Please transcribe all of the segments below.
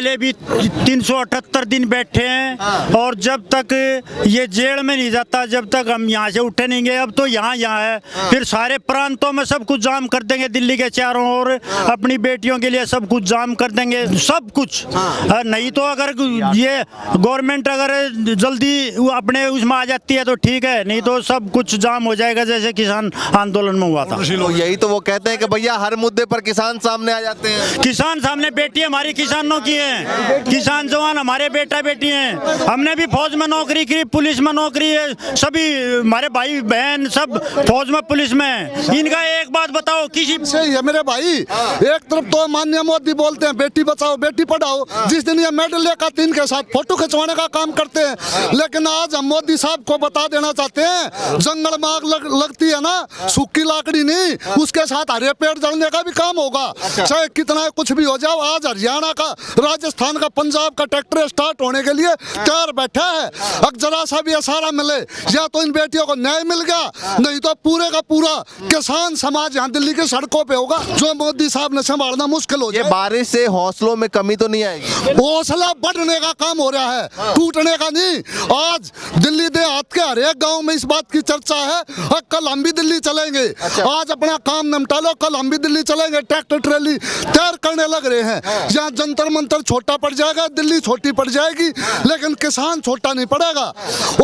पहले भी 378 दिन बैठे हैं और जब तक ये जेल में नहीं जाता जब तक हम यहाँ से उठे नहीं गए। अब तो यहाँ है, फिर सारे प्रांतों में सब कुछ जाम कर देंगे, दिल्ली के चारों ओर अपनी बेटियों के लिए सब कुछ जाम कर देंगे, सब कुछ। नहीं तो अगर ये गवर्नमेंट अगर जल्दी अपने उसमें आ जाती है तो ठीक है, नहीं तो सब कुछ जाम हो जाएगा जैसे किसान आंदोलन में हुआ था। तो यही तो वो कहते हैं कि भैया हर मुद्दे पर किसान सामने आ जाते हैं। किसान सामने, बेटी हमारी किसानों की है, किसान जवान हमारे बेटा बेटी हैं। हमने भी फौज में नौकरी की, पुलिस में नौकरी है, सभी हमारे भाई बहन सब फौज में पुलिस में है। इनका एक बात बताओ, किसी सही है मेरे भाई, एक तरफ तो माननीय मोदी बोलते हैं बेटी बचाओ बेटी पढ़ाओ, जिस दिन ये मेडल लेकर इनके साथ फोटो खिंचवाने का काम करते हैं। लेकिन आज हम मोदी साहब को बता देना चाहते हैं, जंगल में आग लगती है ना, सूखी लाकड़ी नहीं, उसके साथ हरे पेड़ जलने का भी काम होगा। चाहे कितना कुछ भी हो जाओ, आज हरियाणा का, राजस्थान का, पंजाब का ट्रैक्टर स्टार्ट होने के लिए तैयार बैठा है। अब जरा सा भी इशारा मिले, या तो इन बेटियों को न्याय मिल गया, नहीं तो पूरे का पूरा किसान समाज यहाँ दिल्ली की सड़कों पे होगा, जो मोदी साहब ने संभालना मुश्किल हो जाए। बारिश से हौसलों में कमी तो नहीं आएगी? हौसला बढ़ने का काम हो रहा है, टूटने का नहीं। आज दिल्ली देहात के हर एक गाँव में इस बात की चर्चा है, और कल हम भी दिल्ली चलेंगे। आज अपना काम निपटा लो, कल हम भी दिल्ली चलेंगे। ट्रैक्टर ट्रैली तैयार करने लग रहे हैं। यहाँ जंतर मंतर छोटा पड़ जाएगा, दिल्ली छोटी पड़ जाएगी, लेकिन किसान छोटा नहीं पड़ेगा।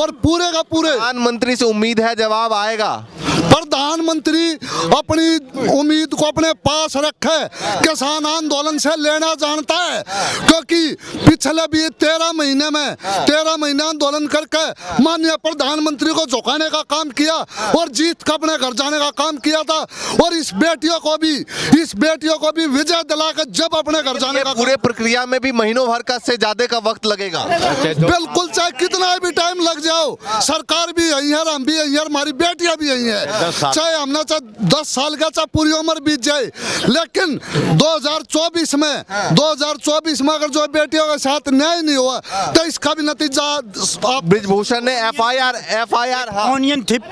और पूरे का पूरे प्रधानमंत्री से उम्मीद है जवाब आएगा। प्रधानमंत्री अपनी उम्मीद को अपने पास रखे, किसान आंदोलन से लेना जानता है, क्योंकि पिछले भी 13 महीने में 13 महीने आंदोलन करके माननीय प्रधानमंत्री को झुकाने का काम किया और जीत का अपने घर जाने का काम किया था। और इस बेटियों को भी विजय दिलाकर जब अपने घर जाने का पूरे प्रक्रिया में भी महीनों भर का से ज्यादा का वक्त लगेगा। बिल्कुल, चाहे कितना भी टाइम लग जाओ, सरकार भी यही है, हम भी यही है, हमारी बेटियां भी यही है। चाहे हमने 10 साल का चाहे पूरी उम्र बीत जाए, लेकिन 2024 में अगर जो बेटियों के साथ न्याय नहीं हुआ तो इसका भी नतीजा ब्रिजभूषण ने एफआईआर ऑनियन थिप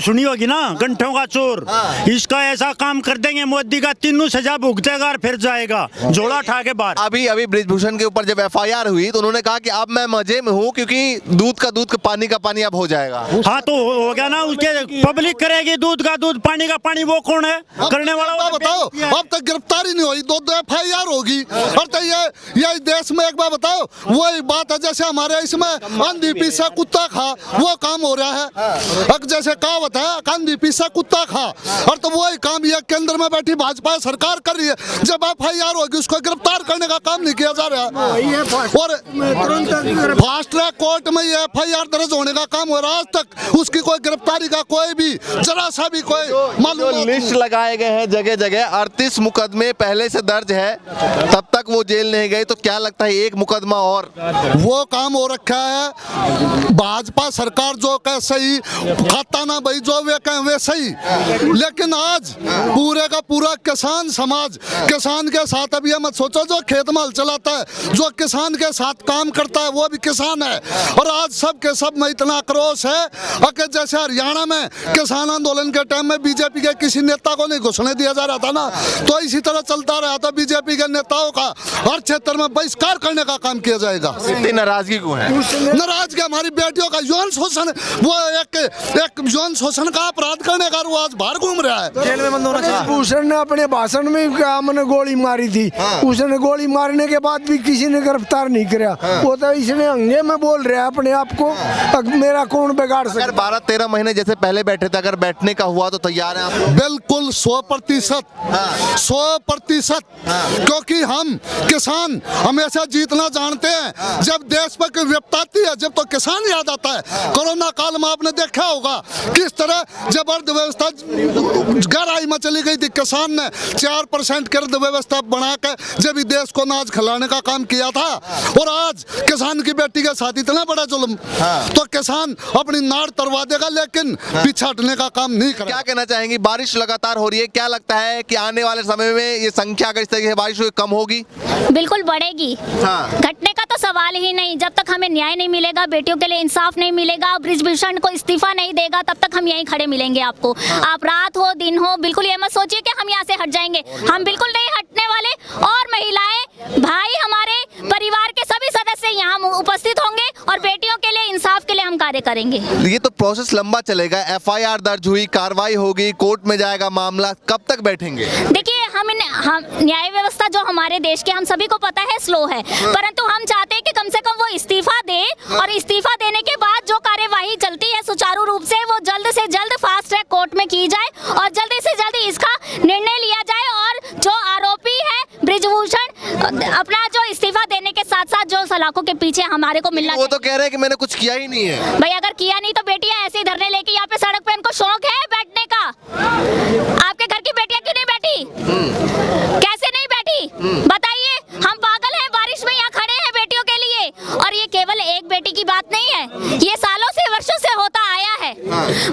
सुनी होगी ना, गंठों का चोर, इसका ऐसा काम कर देंगे मोदी का, तीनों सजा भुगतेगा और फिर जाएगा झोला उठा के बाहर। अभी ब्रिजभूषण के ऊपर जब एफआईआर हुई तो उन्होंने कहा कि अब मैं मजे में हूँ, क्योंकि दूध का पानी का पानी अब हो जाएगा। हाँ तो हो गया ना, उसके पब्लिक करेगी, दूध का दूध पानी का पानी, वो कौन है करने वाला? बताओ, अब तक गिरफ्तारी नहीं हुई, 2 एफआईआर होगी। और तो ये देश में एक बार बताओ, वही बात है जैसे हमारे इसमें अंधी पीछे कुत्ता खा, वो काम हो रहा है। अब जैसे कहावत है, अंधी पीछे कुत्ता खा, और तो वही काम ये केंद्र में बैठी भाजपा सरकार कर रही है। जब एफआईआर होगी उसको गिरफ्तार करने का काम नहीं किया जा रहा, और फास्ट ट्रैक कोर्ट में ये एफआईआर दर्ज होने का काम हो रहा है। आज तक उसकी कोई गिरफ्तारी का कोई भी जरा सा भी कोई जो लिस्ट लगाए गए हैं जगह जगह, 38 मुकदमे पहले से दर्ज है, तब तक वो जेल नहीं गए, तो क्या लगता है एक मुकदमा और वो काम हो रखा है। भाजपा सरकार जो कहे सही, खाता ना भाई जो वे कहे वे सही, लेकिन आज पूरे का पूरा किसान समाज किसान के साथ। अब ये मत सोचो जो खेत माल चलाता है, जो किसान के साथ काम करता है वो भी किसान है। और आज सब के सब में इतना आक्रोश है कि जैसे हरियाणा में किसान आंदोलन के टाइम में बीजेपी के किसी नेता को नहीं घुसने दिया जा रहा था ना, तो इसी तरह चलता रहा था। बीजेपी के नेताओं का हर क्षेत्र में बहिष्कार करने का काम किया जाएगा। इतनी नाराजगी क्यों है? नाराजगी हमारी बेटियों का यौन शोषण, वो एक यौन शोषण का अपराध करने का वो आज बाहर घूम रहा है। जेल में बंद होना चाहिए। भूषण ने अपने भाषण में क्या मैंने गोली मारी थी, उसने गोली मारने के बाद भी किसी ने गिरफ्तार नहीं किया। वो तो इसने अंगे में बोल रहा है अपने आप को, मेरा कौन बिगाड़ सकता। 12-13 महीने जैसे पहले बैठे थे, अगर बैठने का हुआ तो तैयार है आप? बिल्कुल 100%, 100%, क्योंकि हम किसान हमेशा जीतना जानते हैं। जब देश पर कोई विपत्ति आती है, जब तो किसान याद आता है। कोरोना काल में आपने देखा होगा किस तरह जब अर्थव्यवस्था गहराई में चली गई थी, किसान ने 4% की अर्थव्यवस्था बना के जब देश को अनाज खिलाने का काम किया था। और आज किसान की बेटी के साथ इतना बड़ा जुल्म, तो किसान अपनी नाड़ तरवा देगा, लेकिन पीछे हटने का काम नहीं करेगा। क्या कहना चाहेंगी? बारिश लगातार हो रही है, क्या लगता है कि आने वाले समय में ये संख्या अगर इस तरीके से बारिश हुई कम होगी? बिल्कुल बढ़ेगी। घटने का तो सवाल ही नहीं। जब तक हमें न्याय नहीं मिलेगा, बेटियों के लिए इंसाफ नहीं मिलेगा, ब्रिजभूषण को इस्तीफा नहीं देगा, तब तक हम यहीं खड़े मिलेंगे आपको। आप रात हो दिन हो, बिल्कुल ये मत सोचिए कि हम यहाँ से हट जाएंगे। हम बिल्कुल नहीं हटने वाले। और महिलाएं भाई हमारे करेंगे। ये तो प्रोसेस लंबा चलेगा, FIR दर्ज हुई, कार्रवाई होगी, कोर्ट में जाएगा मामला, कब तक बैठेंगे? देखिए हम न्याय व्यवस्था जो हमारे देश के हम सभी को पता है स्लो है, परंतु हम चाहते हैं कि कम से कम वो इस्तीफा दे और इस्तीफा देने के बाद जो कार्यवाही चलती है सुचारू रूप से वो जल्द से जल्द फास्ट ट्रैक कोर्ट में की जाए और जल्दी से जल्दी इसका निर्णय लिया जाए और जो आरोपी है बृजभूषण अपना जो इस्तीफा देने के साथ साथ जो सलाखों के पीछे हमारे को मिलना वो तो कह रहे हैं कि मैंने कुछ किया ही नहीं है। भाई अगर किया नहीं तो बेटियां ऐसे ही धरने लेके यहाँ पे सड़क पे इनको शौक है बैठने का। आपके घर की बेटियां क्यों नहीं बैठी, कैसे नहीं बैठी बताइए? हम पागल हैं, बारिश में यहाँ खड़े हैं बेटियों के लिए। और ये केवल एक बेटी की बात नहीं है, ये सालों से वर्षों से होता आया है।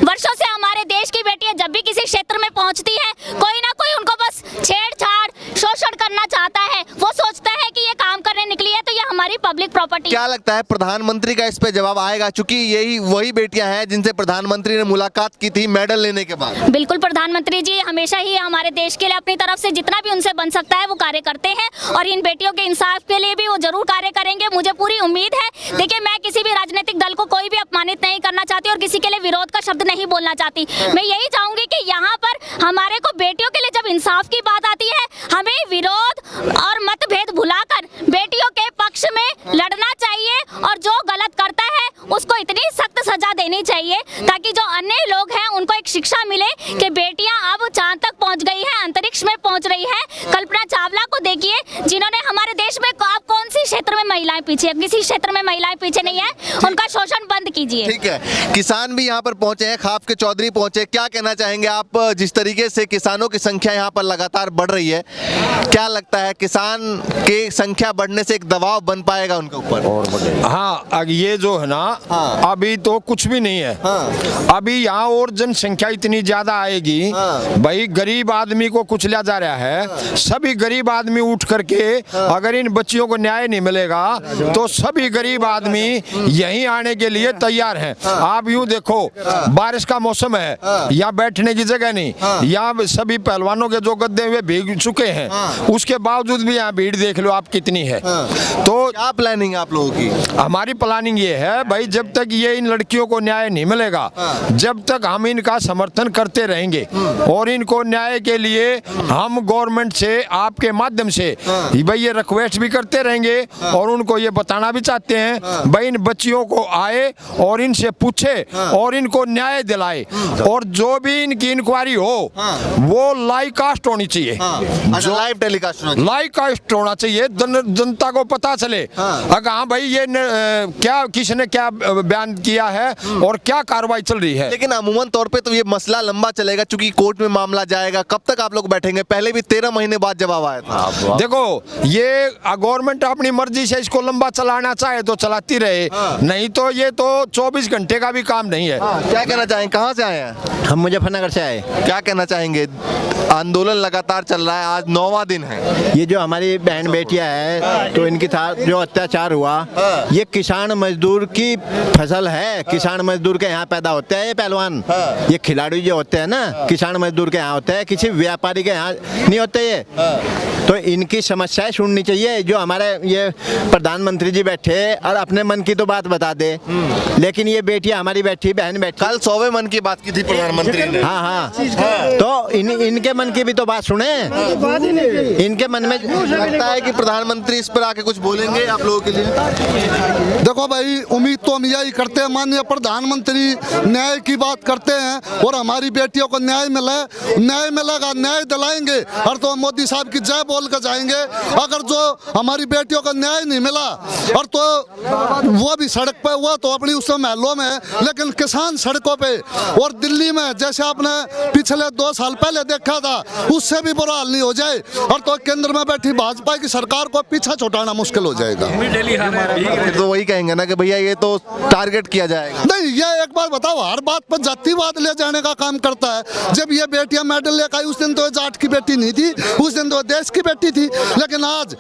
वर्षों से हमारे देश की बेटियां जब भी किसी क्षेत्र में पहुंचती है कोई ना कोई उनको बस छेड़छाड़ शोषण करना चाहता है। वो सोचता है कि ये काम करने निकली है तो ये हमारी पब्लिक प्रॉपर्टी। क्या लगता है प्रधानमंत्री का इस पे जवाब आएगा, चूंकि यही वही बेटियां हैं जिनसे प्रधानमंत्री ने मुलाकात की थी मेडल लेने के बाद? बिल्कुल, प्रधानमंत्री जी हमेशा ही हमारे देश के लिए अपनी तरफ से जितना भी उनसे बन सकता है वो कार्य करते हैं और इन बेटियों के इंसाफ के लिए भी वो जरूर कार्य करेंगे, मुझे पूरी उम्मीद है। देखिए मैं किसी भी राजनीतिक दल को कोई भी अपमानित नहीं करना चाहती और किसी के लिए विरोध का शब्द नहीं बोलना चाहती। मैं यही चाहूंगी कि यहाँ पर हमारे को बेटियों के लिए जब इंसाफ की बात आती है हमें विरोध और मतभेद भुलाकर बेटियों के पक्ष में लड़ना चाहिए और जो गलत करता है उसको इतनी सख्त सजा देनी चाहिए ताकि जो अन्य लोग हैं उनको एक शिक्षा मिले कि बेटियां अब चांद तक पहुंच गई हैं, अंतरिक्ष में पहुंच रही हैं। कल्पना चावला को देखिए जिन्होंने हमारे देश में आप कौन सी क्षेत्र में महिलाएं पीछे, किसी क्षेत्र में महिलाएं पीछे नहीं है, उनका शोषण बंद कीजिए। ठीक है, किसान भी यहाँ पर पहुंचे हैं, खाप के चौधरी पहुंचे, क्या कहना चाहेंगे आप? जिस तरीके से किसानों की संख्या यहाँ पर लगातार बढ़ रही है, क्या लगता है किसान की संख्या बढ़ने से एक दबाव बन पाएगा उनके ऊपर? हाँ, ये जो है ना अभी तो कुछ भी नहीं है। अभी यहाँ और जनसंख्या इतनी ज्यादा आएगी, भाई गरीब आदमी को कुछ लिया जा रहा है। सभी गरीब आदमी उठ करके अगर इन बच्चियों को न्याय नहीं मिलेगा तो सभी गरीब आदमी यहीं आने के लिए तैयार हैं। आप यूं देखो, बारिश का मौसम है, यहाँ बैठने की जगह नहीं, यहाँ सभी पहलवानों के जो गद्दे हुए भीग चुके हैं, उसके बावजूद भी यहाँ भीड़ देख लो आप कितनी है। तो क्या प्लानिंग है आप लोगों की? हमारी प्लानिंग ये है भाई, जब तक ये इन लड़कियों को न्याय नहीं मिलेगा जब तक हम इनका समर्थन करते रहेंगे और इनको न्याय के लिए हम गवर्नमेंट से आपके माध्यम से भाई ये रिक्वेस्ट भी करते रहेंगे और उनको ये बताना भी चाहते हैं भाई इन बच्चियों को आए और इनसे पूछे और इनको न्याय दिलाए और जो भी इनकी इंक्वायरी हो वो लाइव कास्ट होनी चाहिए, जो लाइव टेलीकास्ट लाइव कास्ट होना चाहिए, जनता को पता चले अगर हाँ भाई ये क्या किसने क्या बयान किया है और क्या कार्रवाई चल रही है। लेकिन अमूमन तौर पे तो ये मसला लंबा चलेगा, चूंकि कोर्ट में मामला जाएगा। कब तक आप लोग बैठेंगे? पहले भी 13 महीने बाद जवाब आया था। देखो ये गवर्नमेंट अपनी मर्जी से इसको लंबा चलाना चाहे तो चलाती रहे, नहीं तो ये तो 24 घंटे का भी काम नहीं है। क्या कहना चाहेंगे, कहाँ से आए हैं? हम मुजफ्फरनगर से आए। क्या कहना चाहेंगे? आंदोलन लगातार चल रहा है, आज 9वां दिन है। ये जो हमारी बहन बेटियां है तो इनके साथ जो अत्याचार हुआ ये किसान मजदूर की फसल है। किसान मजदूर के यहाँ पैदा होते हैं ये पहलवान, ये खिलाड़ी जो होते हैं ना किसान मजदूर के यहाँ होते हैं, किसी व्यापारी के यहाँ नहीं होते ये। तो इनकी समस्याएं सुननी चाहिए। जो हमारे ये प्रधानमंत्री जी बैठे और अपने मन की तो बात बता दे, लेकिन ये बेटियां हमारी बैठी, बहन बैठी, कल 100वें मन की बात की थी प्रधानमंत्री ने। हाँ, तो इनके मन की भी तो बात सुने। इनके मन में लगता है कि प्रधानमंत्री इस पर आके कुछ बोलेंगे आप लोगों के लिए? देखो भाई, उम्मीद तो हम यही करते हैं, माननीय प्रधानमंत्री न्याय की बात करते हैं और हमारी बेटियों को न्याय मिलेगा, न्याय दिलाएंगे और तो मोदी साहब की जय बोल कर जाएंगे। अगर जो हमारी बेटियों को न्याय नहीं मिला और तो वो भी सड़क पे, वो तो अपनी उस महलों में, लेकिन किसान सड़कों पे। और दिल्ली में जैसे आपने पिछले 2 साल पहले देखा था उससे भी बुरा हाल नहीं हो जाए और तो केंद्र में बैठी भाजपा की सरकार को पीछा छुड़ाना मुश्किल हो जाएगा। तो वही कहेंगे ना कि भैया ये तो टारगेट किया जाएगा। नहीं, ये एक बात बताओ, हर बात पर जातिवाद ले जाने का काम करता है। जब ये बेटियां मेडल लेकर आई उस दिन तो जाट की बेटी नहीं थी, उस दिन तो देश की बेटी थी। लेकिन आज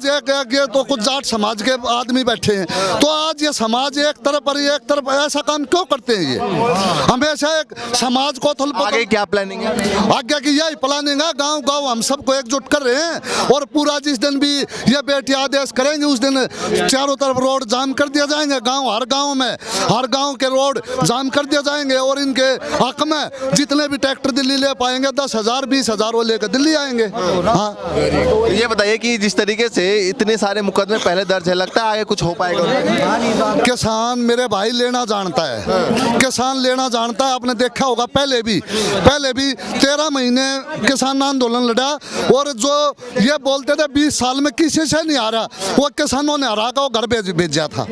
एक ये तो कुछ जाट समाज के आदमी बैठे हैं, तो आज ये समाज एक तरफ और ये एक तरफ ऐसा काम क्यों करते हैं? ये हमेशा एक समाज को आगे क्या प्लानिंग है? आगे की यही प्लानिंग है, गांव गांव हम सबको एकजुट कर रहे हैं और पूरा जिस दिन भी ये बेटी आदेश करेंगे उस दिन चारों तरफ रोड जाम कर दिया जाएंगे। हर गांव के रोड जाम कर दिया जाएंगे और इनके हक में जितने भी ट्रैक्टर दिल्ली ले पाएंगे 10,000 20,000 वो लेकर दिल्ली आएंगे। हाँ, ये बताइए कि जिस तरीके से इतने सारे मुकदमे पहले दर्ज है, लगता है आगे कुछ हो पाएगा? किसान मेरे भाई लेना जानता है, किसान लेना जानता है। आपने देखा होगा पहले भी 13 महीने किसान आंदोलन लड़ा और जो ये बोलते थे 20 साल में किसी से नहीं हारा, वो किसानों ने हरा का वो घर भेजा था।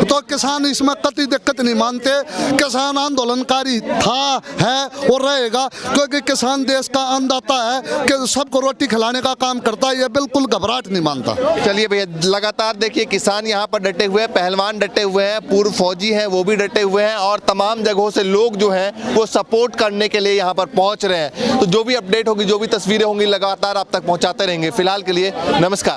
तो किसान इसमें कतई दिक्कत नहीं मानते। किसान आंदोलनकारी था, है और रहेगा, क्योंकि किसान देश का अन्नदाता है कि सबको रोटी खिलाने का काम करता है। ये बिल्कुल घबराहट नहीं मानता। चलिए भैया, लगातार देखिए किसान यहाँ पर डटे हुए हैं, पहलवान डटे हुए हैं, पूर्व फौजी हैं वो भी डटे हुए हैं और तमाम जगहों से लोग जो हैं वो सपोर्ट करने के लिए यहाँ पर पहुँच रहे हैं। तो जो भी अपडेट होगी, जो भी तस्वीरें होंगी, लगातार आप तक पहुँचाते रहेंगे। फिलहाल के लिए नमस्कार।